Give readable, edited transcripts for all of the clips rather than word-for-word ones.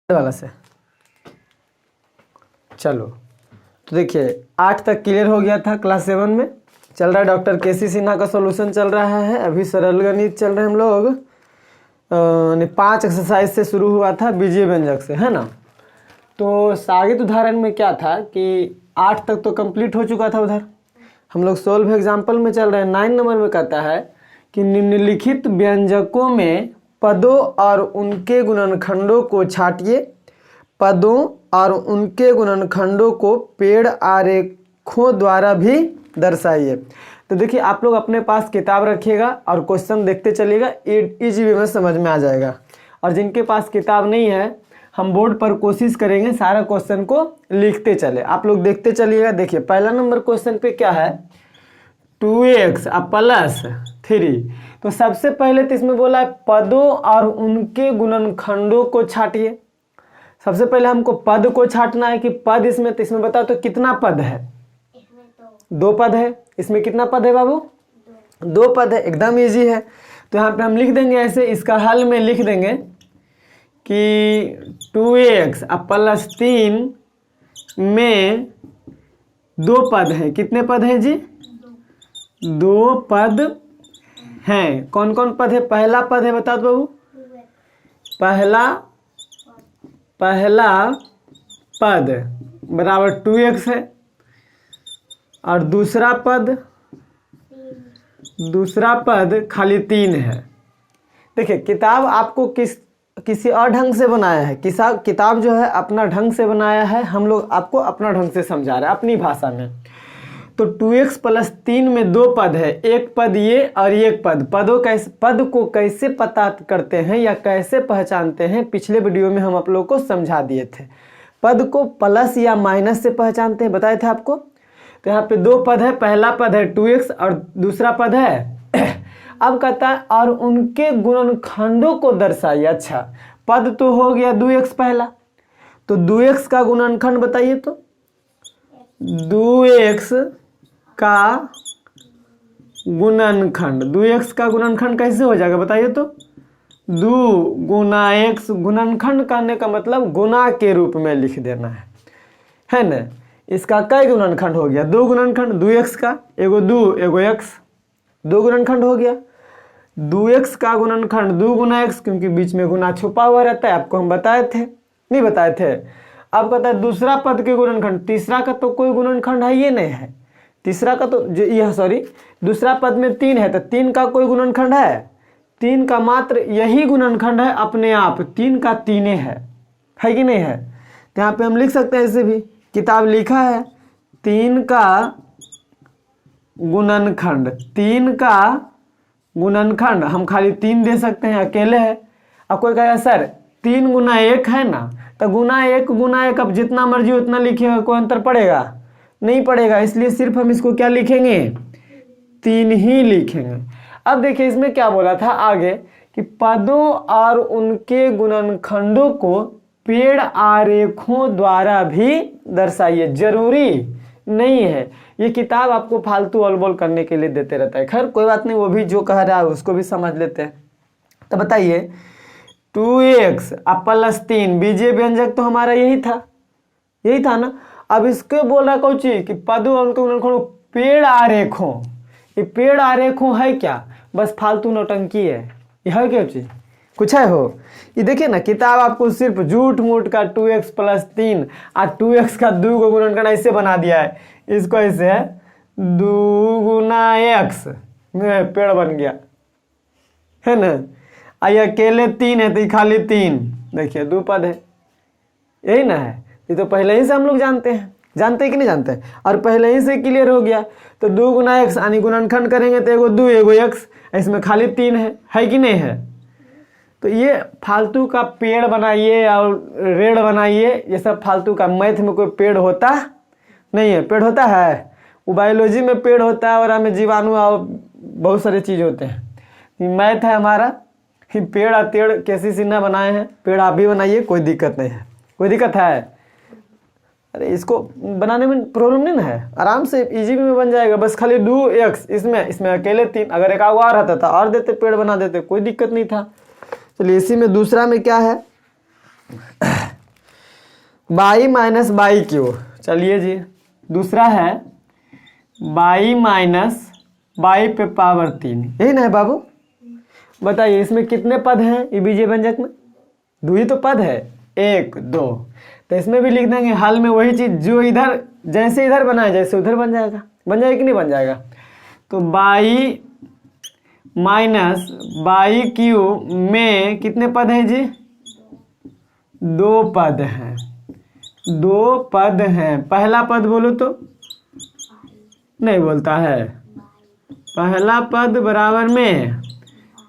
वाला से। चलो तो देखिए 8 तक क्लियर हो गया था। क्लास 7 में चल रहा है डॉक्टर केसी सिन्हा का सॉल्यूशन चल रहा है। अभी सरल गणित चल रहे हैं हम लोग। 5 एक्सरसाइज से शुरू हुआ था बीजीय व्यंजक से, है ना। तो सागित उदाहरण में क्या था कि 8 तक तो कंप्लीट हो चुका था। उधर हम लोग सोल्व एग्जाम्पल में चल रहे हैं। 9 नंबर में कहता है कि निम्नलिखित व्यंजकों में पदों और उनके गुणनखंडों को छांटिए। पदों और उनके गुणनखंडों को पेड़ आरेखों द्वारा भी दर्शाइए। तो देखिए आप लोग अपने पास किताब रखिएगा और क्वेश्चन देखते चलिएगा, इजी वे में समझ में आ जाएगा। और जिनके पास किताब नहीं है, हम बोर्ड पर कोशिश करेंगे सारा क्वेश्चन को लिखते चले। आप लोग देखते चलिएगा। देखिए पहला नंबर क्वेश्चन पे क्या है, 2x प्लस 3। तो सबसे पहले तो इसमें बोला है पदों और उनके गुणनखंडों को छांटिए। सबसे पहले हमको पद को छांटना है कि पद इसमें, तो इसमें बताओ तो कितना पद है? इसमें 2 पद है। इसमें कितना पद है बाबू? 2 पद है। एकदम इजी है। तो यहाँ पे हम लिख देंगे ऐसे, इसका हल में लिख देंगे कि 2x प्लस 3 में 2 पद हैं। कितने पद हैं जी? 2 पद हैं। कौन कौन पद है? पहला पद है, बता दो बाबू। पहला पद बराबर 2x है। और दूसरा पद खाली 3 है। देखिए किताब आपको किसी और ढंग से बनाया है। किताब जो है अपना ढंग से बनाया है, हम लोग आपको अपना ढंग से समझा रहे हैं अपनी भाषा में। तो 2x प्लस 3 में 2 पद है, एक पद ये और एक पद। पद को कैसे पता करते हैं या कैसे पहचानते हैं, पिछले वीडियो में हम आप लोगों को समझा दिए थे। पद को प्लस या माइनस से पहचानते हैं, बताए थे आपको। तो यहाँ पे 2 पद है, पहला पद है 2x और दूसरा पद है अब कहता है और उनके गुणनखंडों को दर्शाइए। अच्छा, पद तो हो गया 2x पहला, तो 2x का गुणनखंड बताइए। तो 2x का गुणनखंड कैसे हो जाएगा बताइए। तो 2 गुना x, गुणनखंड करने का मतलब गुना के रूप में लिख देना है ना। इसका कई गुणनखंड हो गया? 2 गुणनखंड। 2x का एगो 2 एगो x, 2 गुणनखंड हो गया। 2x का गुणनखंड 2 गुना x, क्योंकि बीच में गुना छुपा हुआ रहता है, आपको हम बताए थे, नहीं बताए थे। अब कहता है दूसरा पद के गुणनखंड। तीसरा का तो कोई गुणनखंड है ये नहीं है। तीसरा का तो दूसरा पद में 3 है, तो 3 का कोई गुणनखंड है? 3 का मात्र यही गुणनखंड है अपने आप, 3 का 3 है कि नहीं है। तो यहाँ पे हम लिख सकते हैं ऐसे भी, किताब लिखा है 3 का गुणनखंड हम खाली 3 दे सकते हैं, अकेले है। अब कोई कहेगा सर 3 गुना 1 है ना, तो गुना 1 अब जितना मर्जी उतना लिखिएगा, कोई अंतर पड़ेगा? नहीं पड़ेगा। इसलिए सिर्फ हम इसको क्या लिखेंगे? 3 ही लिखेंगे। अब देखिए इसमें क्या बोला था आगे कि पदों और उनके गुणनखंडों को पेड़ आरेखों द्वारा भी दर्शाइए। जरूरी नहीं है, ये किताब आपको फालतू अलबोल करने के लिए देते रहता है। खैर कोई बात नहीं, वो भी जो कह रहा है उसको भी समझ लेते हैं। तो बताइए 2x प्लस 3 बीजीय व्यंजक तो हमारा यही था ना। अब इसके बोल रहा कौन चीज कि पदों और उनके गुणनखंडों पेड़ आरेखों। ये पेड़ आरेखों है क्या? बस फालतू नौटंकी है। ये है क्या चीज? कुछ है हो? ये देखिए ना, किताब आपको सिर्फ झूठ मूठ का 2x प्लस 3 और 2x का 2 को गुणनखंड ऐसे बना दिया है। इसको ऐसे है 2 गुना x में पेड़ बन गया, है ना। ये अकेले 3 है तो ये खाली 3। देखिए 2 पद है, यही ना है। ये तो पहले ही से हम लोग जानते हैं कि नहीं जानते? और पहले ही से क्लियर हो गया। तो 2 गुना x यानी गुणनखंड करेंगे तो एगो 2 एगो x, इसमें खाली 3 है कि नहीं है। तो ये फालतू का पेड़ बनाइए और रेड बनाइए, ये सब फालतू का। मैथ में कोई पेड़ होता नहीं है। पेड़ होता है वो बायोलॉजी में पेड़ होता है, और हमें जीवाणु और बहुत सारे चीज़ होते हैं। मैथ है हमारा। पेड़ और तेड़ कैसी सिन्हा बनाए हैं, पेड़ आप भी बनाइए, कोई दिक्कत नहीं है। कोई दिक्कत है? अरे इसको बनाने में प्रॉब्लम नहीं ना है, आराम से इजी में बन जाएगा। बस खाली 2x, इसमें अकेले 3, अगर एक और रहता था और देते, पेड़ बना देते, कोई दिक्कत नहीं था। चलिए इसी में दूसरा में क्या है बाई माइनस बाई क्यू। चलिए जी, दूसरा है बाई माइनस बाई पे पावर 3, यही ना है बाबू? बताइए इसमें कितने पद हैं? ये बीजीय व्यंजक में 2 ही तो पद है, 1 2। तो इसमें भी लिख देंगे हल में वही चीज जो इधर, जैसे इधर बनाया जैसे उधर बन जाएगा। बन जाएगा कि नहीं बन जाएगा? तो बाई माइनस बाई क्यू में कितने पद हैं जी? 2 पद हैं, 2 पद हैं। पहला पद बोलो तो नहीं बोलता है, पहला पद बराबर में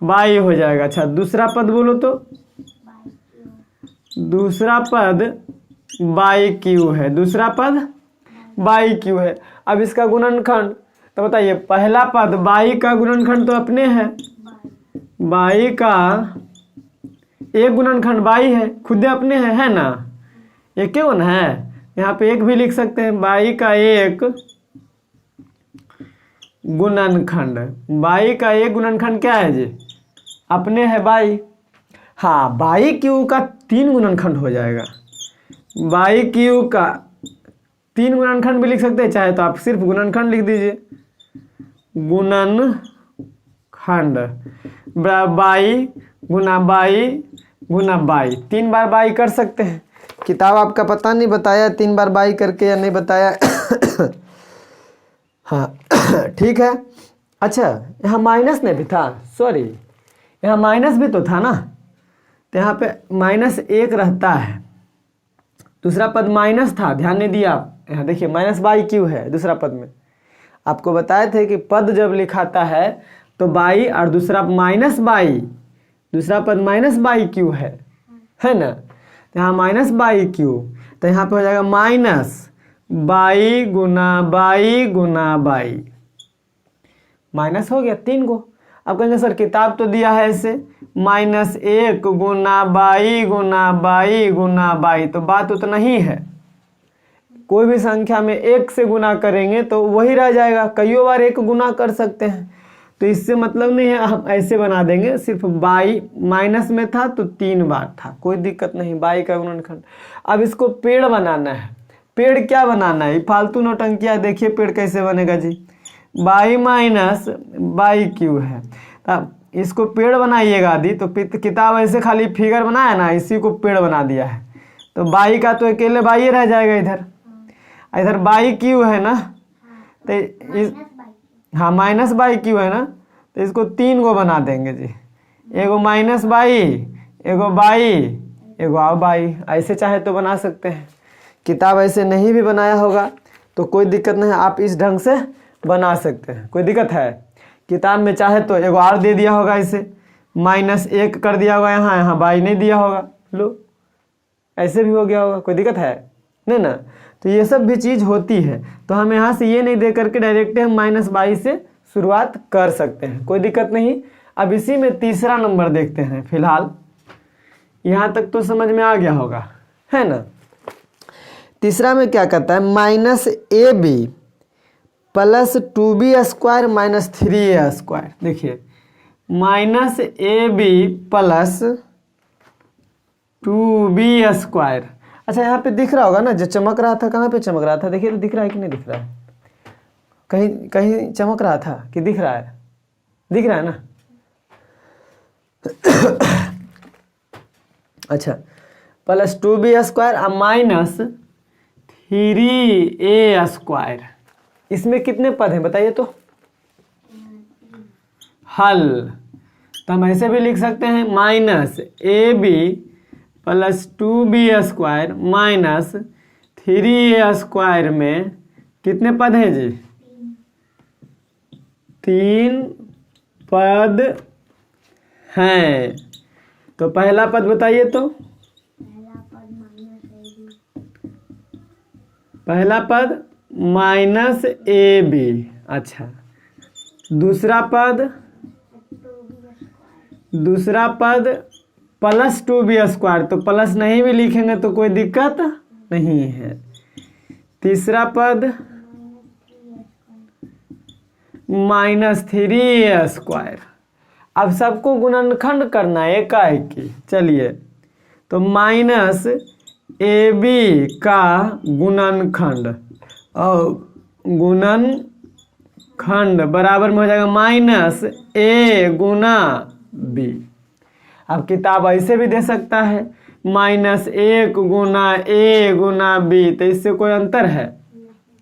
बाई हो जाएगा। अच्छा दूसरा पद बोलो तो, दूसरा पद बाई क्यू है, दूसरा पद बाई क्यू है। अब इसका गुणनखंड तो बताइए, पहला पद बाई का गुणनखंड तो अपने है, बाई का एक गुणनखंड बाई है, खुद अपने है ना, एक क्यों ना है, यहाँ पे एक भी लिख सकते हैं। बाई का एक गुणनखंड, बाई का एक गुणनखंड क्या है जी? अपने है बाई। हाँ, बाई क्यू का 3 गुणनखंड हो जाएगा, बाई क्यू का 3 गुणनखंड भी लिख सकते हैं, चाहे तो आप सिर्फ गुणनखंड लिख दीजिए, गुणनखंड बाई गुना बाई गुना बाई, 3 बार बाई कर सकते हैं। किताब आपका पता नहीं बताया 3 बार बाई करके या नहीं बताया। हाँ ठीक है। अच्छा यहाँ माइनस नहीं भी था, सॉरी यहाँ माइनस भी तो था ना, तो यहाँ पे -1 रहता है, दूसरा पद माइनस था, ध्यान नहीं दिया आप। यहाँ देखिए माइनस बाई क्यू है दूसरा पद में, आपको बताए थे कि पद जब लिखाता है तो बाई और दूसरा माइनस बाई, दूसरा पद माइनस बाई क्यू है ना, तो यहाँ माइनस बाई क्यू, तो यहाँ पे हो जाएगा माइनस बाई गुना बाई, माइनस हो गया 3 को। अब कहेंगे सर किताब तो दिया है ऐसे -1 गुना बाई गुना बाई, तो बात उतना ही है। कोई भी संख्या में 1 से गुना करेंगे तो वही रह जाएगा, कईयों बार 1 गुना कर सकते हैं, तो इससे मतलब नहीं है। हम ऐसे बना देंगे, सिर्फ बाई माइनस में था तो 3 बार था, कोई दिक्कत नहीं, बाई का गुणनखंड। अब इसको पेड़ बनाना है, पेड़ क्या बनाना है, फालतू नौटंकिया। देखिए पेड़ कैसे बनेगा जी, बाई माइनस बाई क्यू है, तब इसको पेड़ बनाइएगा आदि, तो किताब ऐसे खाली फिगर बनाया ना, इसी को पेड़ बना दिया है। तो बाई का तो अकेले बाई रह जाएगा, इधर बाई क्यू है ना, तो इस हाँ माइनस बाई क्यू है ना, तो इसको 3 गो बना देंगे जी, एगो माइनस बाई, एगो बाई, एगो आओ बाई, ऐसे चाहे तो बना सकते हैं। किताब ऐसे नहीं भी बनाया होगा तो कोई दिक्कत नहीं है, आप इस ढंग से बना सकते हैं, कोई दिक्कत है? किताब में चाहे तो एगो और दे दिया होगा, इसे -1 कर दिया होगा, यहाँ बाई नहीं दिया होगा, लो ऐसे भी हो गया होगा, कोई दिक्कत है नहीं ना। तो ये सब भी चीज़ होती है, तो हम यहाँ से ये नहीं दे करके डायरेक्ट हम -22 से शुरुआत कर सकते हैं, कोई दिक्कत नहीं। अब इसी में तीसरा नंबर देखते हैं फिलहाल, यहाँ तक तो समझ में आ गया होगा, है ना। तीसरा में क्या कहता है, -AB plus 2B square minus 3A square. देखिए -AB प्लस 2B स्क्वायर। अच्छा यहाँ पे दिख रहा होगा ना, जो चमक रहा था, कहाँ पे चमक रहा था, देखिए तो दिख रहा है कि नहीं दिख रहा है? कहीं कहीं चमक रहा था कि दिख रहा है? दिख रहा है ना। अच्छा प्लस 2B स्क्वायर और माइनस 3A स्क्वायर, इसमें कितने पद हैं बताइए तो? हल तो हम ऐसे भी लिख सकते हैं, -AB plus 2B square minus 3A square में कितने पद हैं जी? 3 पद हैं। तो पहला पद बताइए तो? पहला पद -AB। अच्छा दूसरा पद प्लस 2B स्क्वायर, तो प्लस नहीं भी लिखेंगे तो कोई दिक्कत नहीं है। तीसरा पद -3A स्क्वायर। अब सबको गुणनखंड करना है एकाएक की, चलिए तो ए बी का गुणनखंड, और गुणनखंड बराबर में हो जाएगा माइनस ए गुना बी। अब किताब ऐसे भी दे सकता है -1 गुना ए गुना बी, तो इससे कोई अंतर है?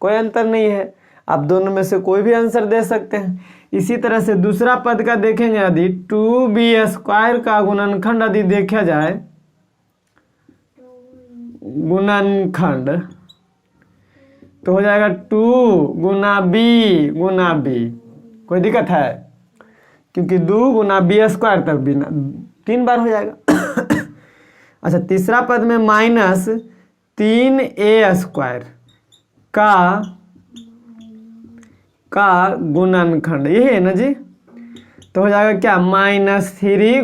कोई अंतर नहीं है। आप दोनों में से कोई भी आंसर दे सकते हैं। इसी तरह से दूसरा पद का देखेंगे, यदि 2b² का गुणनखंड यदि देखा जाए, गुणनखंड तो हो जाएगा 2 गुना बी गुना बी। कोई दिक्कत है? क्योंकि 2 गुना b² तक भी 3 बार हो जाएगा। अच्छा, तीसरा पद में -3a² का गुणनखंड, यही है ना जी? तो हो जाएगा क्या? -3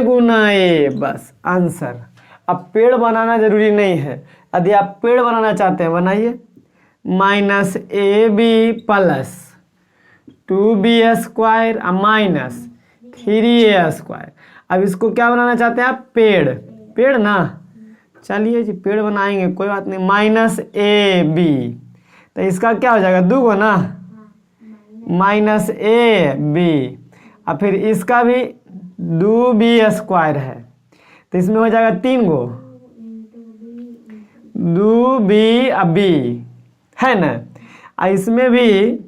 गुना ए, बस आंसर। अब पेड़ बनाना जरूरी नहीं है, यदि आप पेड़ बनाना चाहते हैं बनाइए। -ab plus 2b² -3a²। अब इसको क्या बनाना चाहते हैं आप? पेड़ ना। चलिए जी, पेड़ बनाएंगे, कोई बात नहीं। -ab, तो इसका क्या हो जाएगा? 2 गो ना, -ab। और फिर इसका भी 2b² है, तो इसमें हो जाएगा 3 गो, 2b है ना। और इसमें भी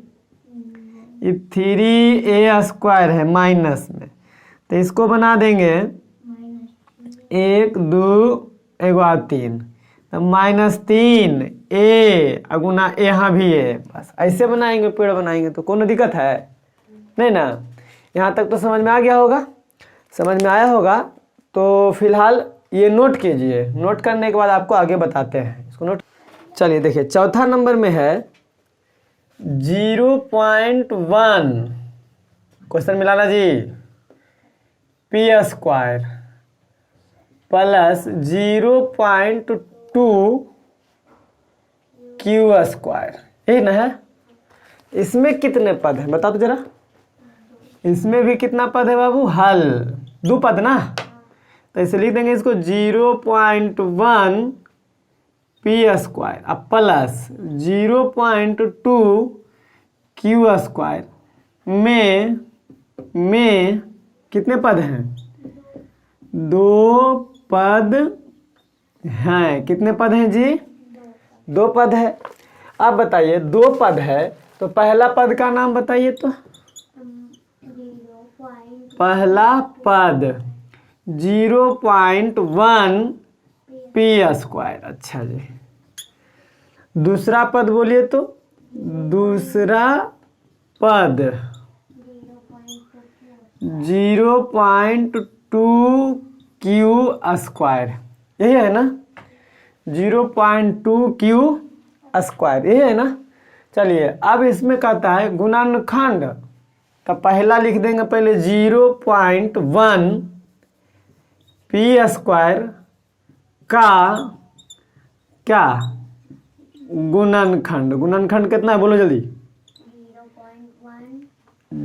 3a² है माइनस में, तो इसको बना देंगे 1 2 3, तो -3a गुना यहाँ भी है, बस ऐसे बनाएंगे, पेड़ बनाएंगे। तो कोनो दिक्कत है नहीं ना? यहाँ तक तो समझ में आ गया होगा? समझ में आया होगा तो फिलहाल ये नोट कीजिए। नोट करने के बाद आपको आगे बताते हैं। इसको नोट, चलिए देखिए, चौथा नंबर में है 0.1 क्वेश्चन मिला ना जी, p² प्लस 0.2 q², यही ना है? इसमें कितने पद हैं बताओ तो जरा। इसमें भी कितना पद है बाबू? हल 2 पद ना, तो इसे लिख देंगे इसको 0.1 p² अब प्लस 0.2 q² में कितने पद हैं? 2 पद हैं। कितने पद हैं जी? 2 पद है। अब बताइए, 2 पद है तो पहला पद का नाम बताइए तो। पहला पद 0.1 p²। अच्छा जी, दूसरा पद बोलिए तो। दूसरा पद 0.2 q², यही है ना? 0.2 q², यही है ना? चलिए, अब इसमें कहता है गुणनखंड, तो पहला लिख देंगे पहले 0.1 p² का क्या? गुणनखंड। गुणनखंड कितना है बोलो जल्दी?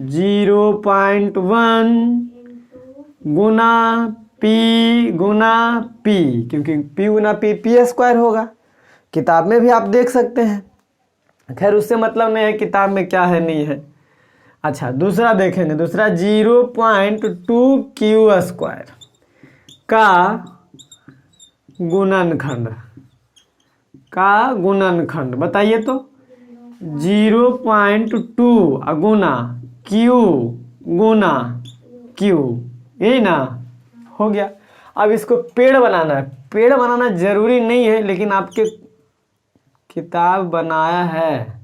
0.1 गुना p, क्योंकि p गुना p² होगा। किताब में भी आप देख सकते हैं, खैर उससे मतलब नहीं है किताब में क्या है नहीं है। अच्छा, दूसरा देखेंगे। दूसरा 0.2 q² का गुणनखंड बताइए तो। 0.2 गुना q, यही ना हो गया। अब इसको पेड़ बनाना है। पेड़ बनाना जरूरी नहीं है, लेकिन आपके किताब बनाया है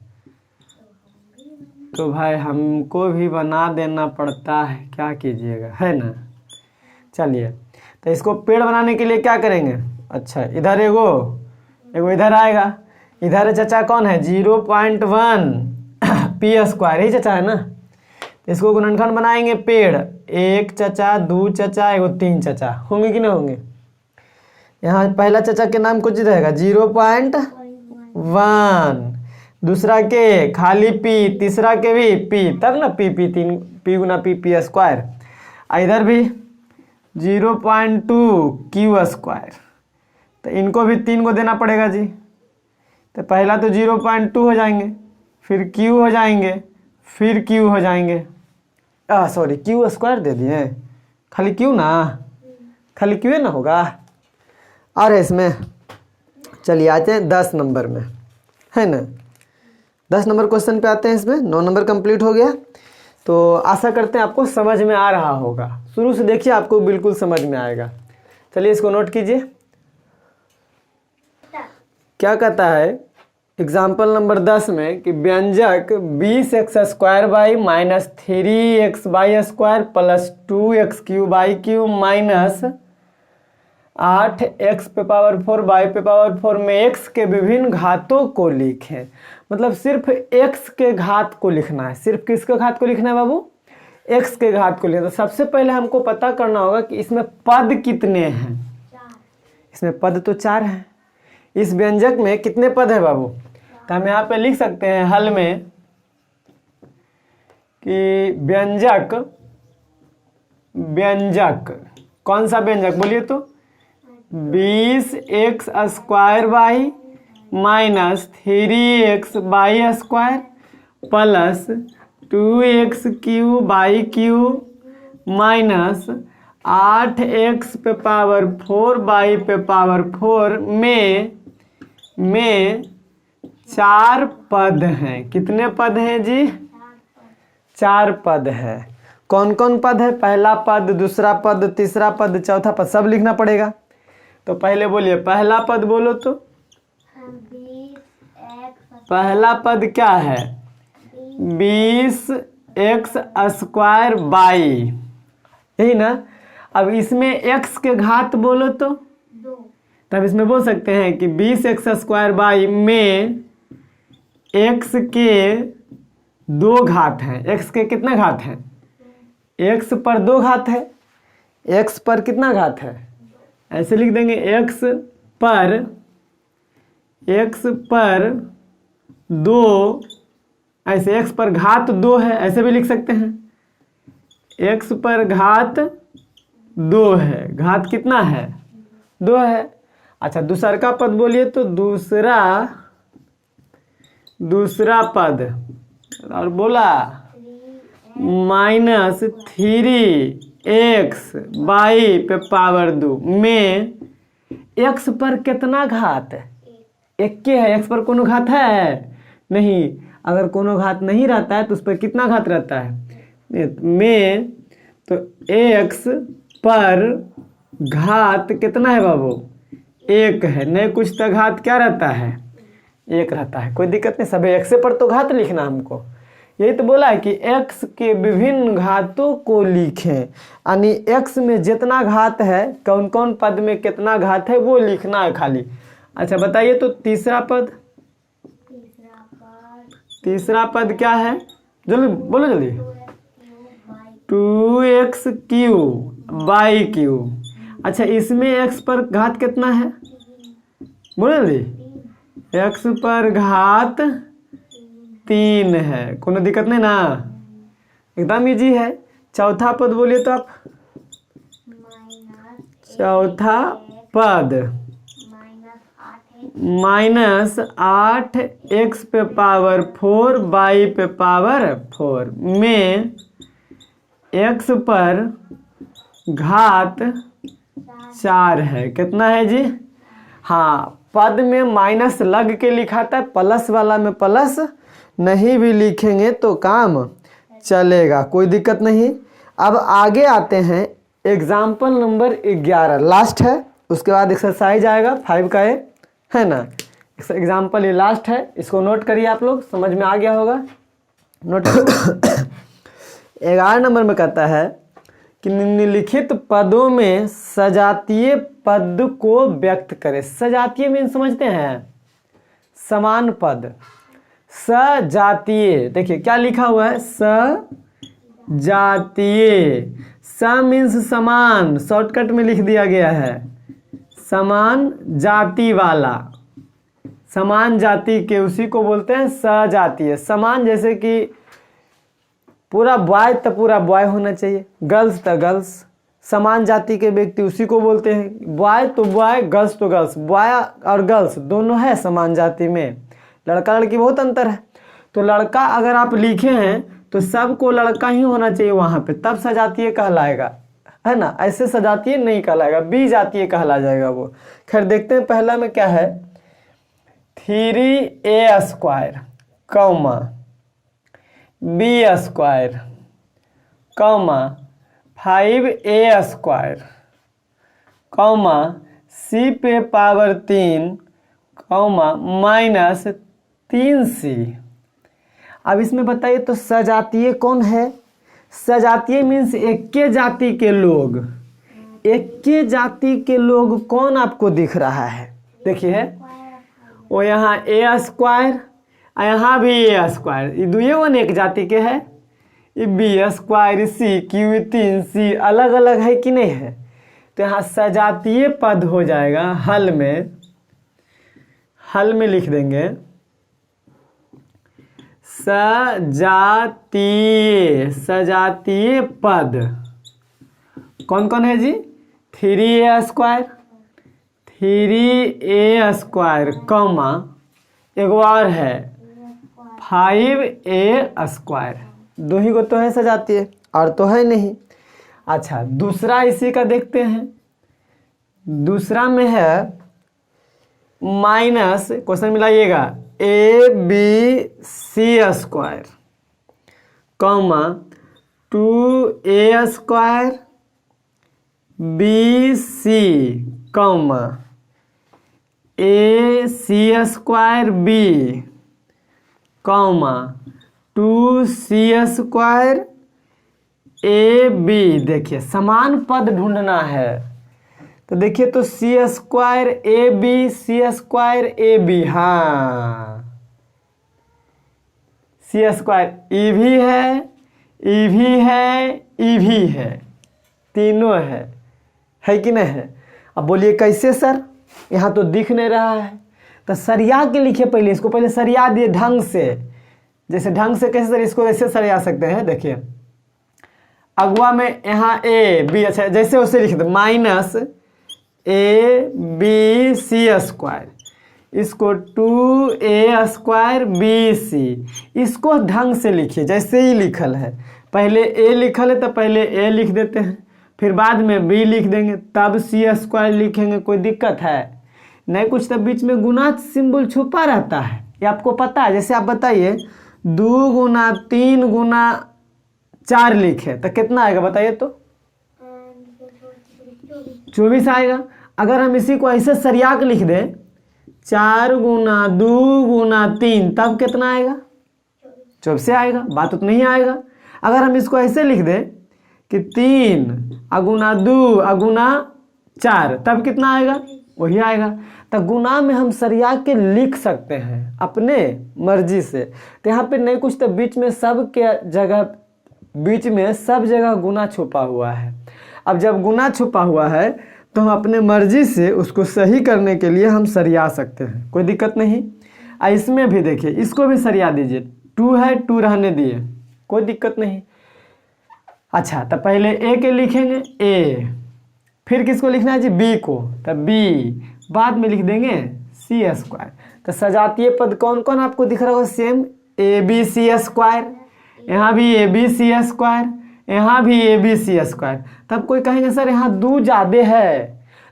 तो भाई हमको भी बना देना पड़ता है, क्या कीजिएगा, है ना। चलिए, तो इसको पेड़ बनाने के लिए क्या करेंगे? अच्छा, इधर एगो इधर आएगा। इधर चचा कौन है? 0.1 p², यही चचा है ना। तो इसको गुणनखंड बनाएंगे पेड़। 1 चचा, 2 चचा, 3 चचा, होंगे कि नहीं होंगे? यहाँ पहला चचा के नाम कुछ रहेगा 0.1, दूसरा के खाली p, तीसरा के भी p, तब ना p 3 गुना p²। इधर भी 0.2 q², तो इनको भी 3 को देना पड़ेगा जी। तो पहला तो 0.2 हो जाएंगे, फिर Q हो जाएंगे, फिर Q हो जाएंगे। सॉरी Q स्क्वायर दे दिए, खाली Q ना, खाली Q ना होगा। और इसमें चलिए आते हैं 10 नंबर में, है ना। 10 नंबर क्वेश्चन पे आते हैं। इसमें 9 नंबर कंप्लीट हो गया। तो आशा करते हैं आपको समझ में आ रहा होगा। शुरू से देखिए, आपको बिल्कुल समझ में आएगा। चलिए इसको नोट कीजिए। क्या कहता है एग्जाम्पल नंबर 10 में कि व्यंजक 20x² by -3x² plus 2x³ minus 8x⁴ by 4 में x के विभिन्न घातों को लिखें। मतलब सिर्फ x के घात को लिखना है। सिर्फ किसके घात को लिखना है बाबू? x के घात को लिखना। तो सबसे पहले हमको पता करना होगा कि इसमें पद कितने हैं। इसमें पद तो 4 हैं। इस व्यंजक में कितने पद है बाबू? तो हम यहाँ पे लिख सकते हैं हल में कि व्यंजक कौन सा व्यंजक बोलिए तो 20x² by -3x² plus 2x³ by Q minus 8x⁴ by 4 में 4 पद हैं। कितने पद हैं जी? 4 पद है। कौन कौन पद है? पहला पद, दूसरा पद, तीसरा पद, चौथा पद, सब लिखना पड़ेगा। तो पहले बोलिए, पहला पद बोलो तो। पहला पद क्या है? 20x² बाई, यही ना। अब इसमें x के घात बोलो तो 2। तब इसमें बोल सकते हैं कि 20x² बाई में x के 2 घात हैं। x के कितना घात हैं? x पर 2 घात है। x पर कितना घात है? ऐसे लिख देंगे x पर 2, ऐसे x पर घात 2 है, ऐसे भी लिख सकते हैं। x पर घात 2 है। घात कितना है? 2 है। अच्छा, दूसरा का पद बोलिए तो दूसरा पद और बोला -3x बाई 2 में x पर कितना घात? 1 है। x पर कोनो घात है नहीं। अगर कोनो घात नहीं रहता है तो उस पर कितना घात रहता है? में तो x पर घात कितना है बाबू? 1 है। नहीं कुछ तो घात क्या रहता है? 1 रहता है। कोई दिक्कत नहीं, सभी x पर तो घात लिखना हमको। यही तो बोला है कि x के विभिन्न घातों को लिखें, यानी x में जितना घात है, कौन कौन पद में कितना घात है वो लिखना है खाली। अच्छा बताइए तो तीसरा पद क्या है? जल्दी बोलो जल्दी। 2x³ by Q. अच्छा, इसमें x पर घात कितना है? बोलो जल्दी। x पर घात 3 है। कोनो दिक्कत नहीं ना, एकदम इजी है। चौथा पद बोलिए तो आप। चौथा पद -8x⁴ बाई 4 में x पर घात 4 है। कितना है जी? हाँ, पद में माइनस लग के लिखा था, प्लस वाला में प्लस नहीं भी लिखेंगे तो काम चलेगा, कोई दिक्कत नहीं। अब आगे आते हैं एग्जाम्पल नंबर 11, लास्ट है। उसके बाद एक्सरसाइज आएगा 5 का है ना। एग्जाम्पल ये लास्ट है, इसको नोट करिए। आप लोग समझ में आ गया होगा, नोट 11 नंबर में कहता है कि निम्नलिखित पदों में सजातीय पद को व्यक्त करें। सजातीय मीन समझते हैं? समान पद। सजातीय, देखिए क्या लिखा हुआ है? सजातीय। स मीन्स समान, शॉर्टकट में लिख दिया गया है। समान जाति वाला, समान जाति के, उसी को बोलते हैं सजातीय। समान जैसे कि पूरा बॉय तो पूरा बॉय होना चाहिए, गर्ल्स तो गर्ल्स, समान जाति के व्यक्ति उसी को बोलते हैं। बॉय तो बॉय, गर्ल्स तो गर्ल्स, बॉय और गर्ल्स दोनों है समान जाति में। लड़का लड़की बहुत अंतर है। तो लड़का अगर आप लिखे हैं तो सबको लड़का ही होना चाहिए वहाँ पे, तब सजातीय कहलाएगा, है ना। ऐसे सजातीय नहीं कहलाएगा, बी जातीय कहला जाएगा वो। खैर देखते हैं पहला में क्या है। 3a² comma b² comma 5a² comma c पे पावर 3 कौमा -3c। अब इसमें बताइए तो सजातीय कौन है? सजातीय मीन्स एक के जाति के लोग। एक के जाति के लोग कौन आपको दिख रहा है? देखिए वो यहाँ a² यहाँ भी a², ये दुए वन एक जाति के है। ये b² c q 3c अलग अलग है कि नहीं है? तो यहाँ सजातीय पद हो जाएगा। हल में लिख देंगे सजातीय पद कौन कौन है जी? 3a² कौमा एक और है 5a²। दो ही को तो है सजातीय, और तो है नहीं। अच्छा दूसरा इसी का देखते हैं। दूसरा में है माइनस, क्वेश्चन मिलाइएगा, abc² comma 2a² bc comma ac² b comma 2c² ab। देखिए समान पद ढूंढना है तो देखिए तो c² ab c² ab, हाँ c² e भी है, तीनों है कि नहीं है? अब बोलिए कैसे सर, यहाँ तो दिख नहीं रहा है। तो सरिया के लिखिए पहले, इसको पहले सरिया दिए ढंग से। जैसे ढंग से कैसे सर, इसको ऐसे सरिया सकते हैं। देखिए अगवा में यहाँ a b, अच्छा जैसे उसे लिख दे -abc², इसको 2a² bc, इसको ढंग से लिखिए जैसे ही लिखल है। पहले a लिखल है तो पहले a लिख देते हैं, फिर बाद में b लिख देंगे, तब c² लिखेंगे। कोई दिक्कत है नहीं कुछ। तब बीच में गुना सिंबल छुपा रहता है, ये आपको पता है। जैसे आप बताइए 2 गुना 3 गुना 4 लिखे तो कितना आएगा बताइए तो? 24 आएगा। अगर हम इसी को ऐसे सरिया के लिख दें 4 गुना 2 गुना 3, तब कितना आएगा? 24 आएगा। बात उतना ही आएगा। अगर हम इसको ऐसे लिख दें कि 3 गुना 2 गुना 4, तब कितना आएगा? वही आएगा। तो गुना में हम सरिया के लिख सकते हैं अपने मर्जी से। तो यहाँ पे नहीं कुछ, तो बीच में सब जगह गुना छुपा हुआ है। अब जब गुना छुपा हुआ है तो हम अपने मर्जी से उसको सही करने के लिए हम सरिया सकते हैं, कोई दिक्कत नहीं। इसमें भी देखिए, इसको भी सरिया दीजिए। 2 है, 2 रहने दिए, कोई दिक्कत नहीं। अच्छा तो पहले a के लिखेंगे a, फिर किसको लिखना है जी? b को, तब b, बाद में लिख देंगे c²। तो सजातीय पद कौन कौन आपको दिख रहा होगा? सेम abc², यहाँ भी abc², यहाँ भी abc²। तब कोई कहेंगे सर यहाँ 2 ज़्यादा है,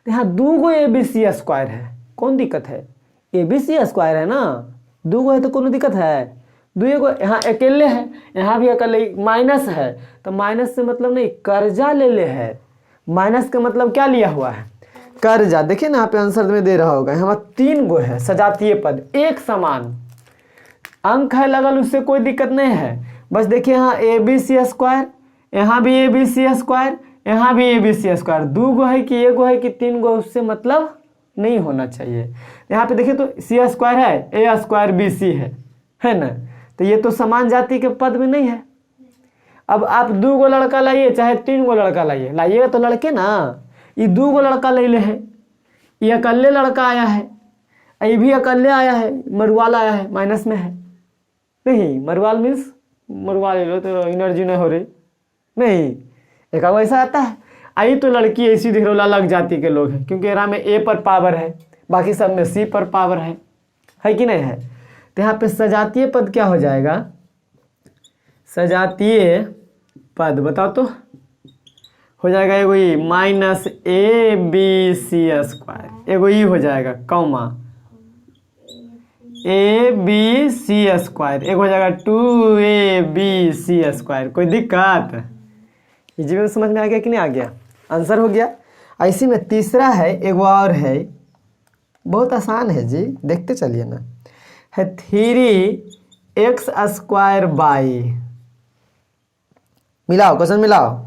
तो यहाँ 2 गो abc² है, कौन दिक्कत है? abc² है ना, 2 गो है तो कौन दिक्कत है? 2 गो यहाँ अकेले है, यहाँ भी अकेले। माइनस है तो माइनस से मतलब नहीं, कर्जा ले ले है। माइनस का मतलब क्या लिया हुआ है? कर्जा। देखिए ना यहाँ पे आंसर में दे रहा होगा, यहाँ 3 गो है सजातीय पद, एक समान अंक है लगल, उससे कोई दिक्कत नहीं है। बस देखिए यहाँ abc², यहाँ भी abc², यहाँ भी abc²। 2 गो है कि 1 गो है कि 3 गो, उससे मतलब नहीं होना चाहिए। यहाँ पे देखिए तो c² है, a² bc है ना। तो ये तो समान जाति के पद में नहीं है। अब आप 2 गो लड़का लाइए चाहे 3 गो लड़का लाइएगा तो लड़के ना। ये 2 गो लड़का ले है, ये अकेले लड़का आया है, ये भी अकेले आया है, मरुआल आया है, माइनस में है। नहीं मरुआल मीन्स मरुआल ले लो तो एनर्जी नहीं हो रही, नहीं एक वैसा आता है। आई तो लड़की ऐसी दिख रही अलग जाति के लोग हैं, क्योंकि यहाँ में ए पर पावर है, बाकी सब में सी पर पावर है कि नहीं है। तो यहाँ पे सजातीय पद क्या हो जाएगा, सजातीय पद बताओ तो हो जाएगा एगो ई minus a b c square, एगो ई हो जाएगा comma a b c square, एगो हो जाएगा 2ab स्क्वायर। कोई दिक्कत, इजी में समझ में आ गया कि नहीं आ गया, आंसर हो गया। ऐसी में तीसरा है, एगो और है, बहुत आसान है जी, देखते चलिए ना, है 3x स्क्वायर बाई, मिलाओ क्वेश्चन मिलाओ,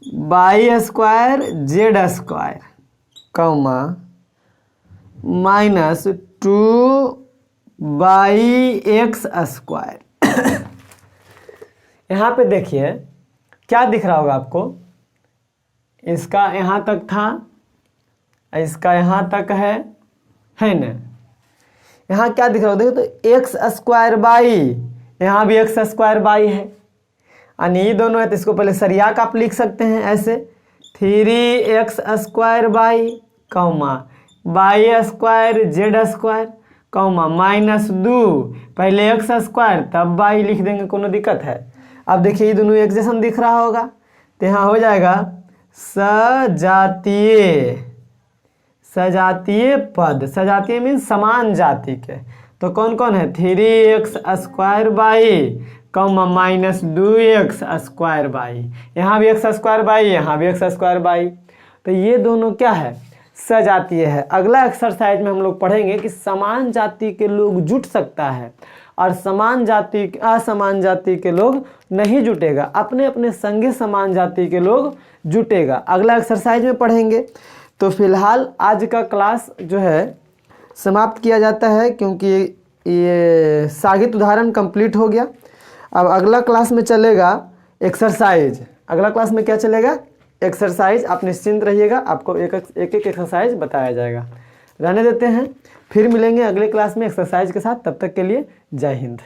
by square Z square comma minus 2/x square. यहाँ पे देखिए क्या दिख रहा होगा आपको, इसका यहाँ तक था, इसका यहाँ तक है ना। यहाँ क्या दिख रहा होगा, देखो तो एक्स स्क्वायर बाई, यहाँ भी एक्स स्क्वायर बाई है, यानी ये दोनों है तो इसको पहले सरिया का आप लिख सकते हैं ऐसे 3x square by comma by square Z square comma minus 2 पहले एक्स स्क्वायर तब बाई लिख देंगे, कोनो दिक्कत है। अब देखिए ये दोनों एक जैसा दिख रहा होगा, तो यहाँ हो जाएगा सजातीय पद, सजातीय मीन्स समान जाति के, तो कौन कौन है 3x square by comma minus 2x square by, यहाँ भी एक्स स्क्वायर बाई, यहाँ भी एक्स स्क्वायर बाई, तो ये दोनों क्या है सजातीय है। अगला एक्सरसाइज में हम लोग पढ़ेंगे कि समान जाति के लोग जुट सकता है और समान जाति असमान जाति के लोग नहीं जुटेगा, अपने अपने संगे समान जाति के लोग जुटेगा, अगला एक्सरसाइज में पढ़ेंगे। तो फिलहाल आज का क्लास जो है समाप्त किया जाता है, क्योंकि ये सागित उदाहरण कंप्लीट हो गया। अब अगला क्लास में चलेगा एक्सरसाइज, अगला क्लास में क्या चलेगा एक्सरसाइज, आप निश्चिंत रहिएगा, आपको एक एक एक्सरसाइज बताया जाएगा। रहने देते हैं, फिर मिलेंगे अगले क्लास में एक्सरसाइज के साथ, तब तक के लिए जय हिंद।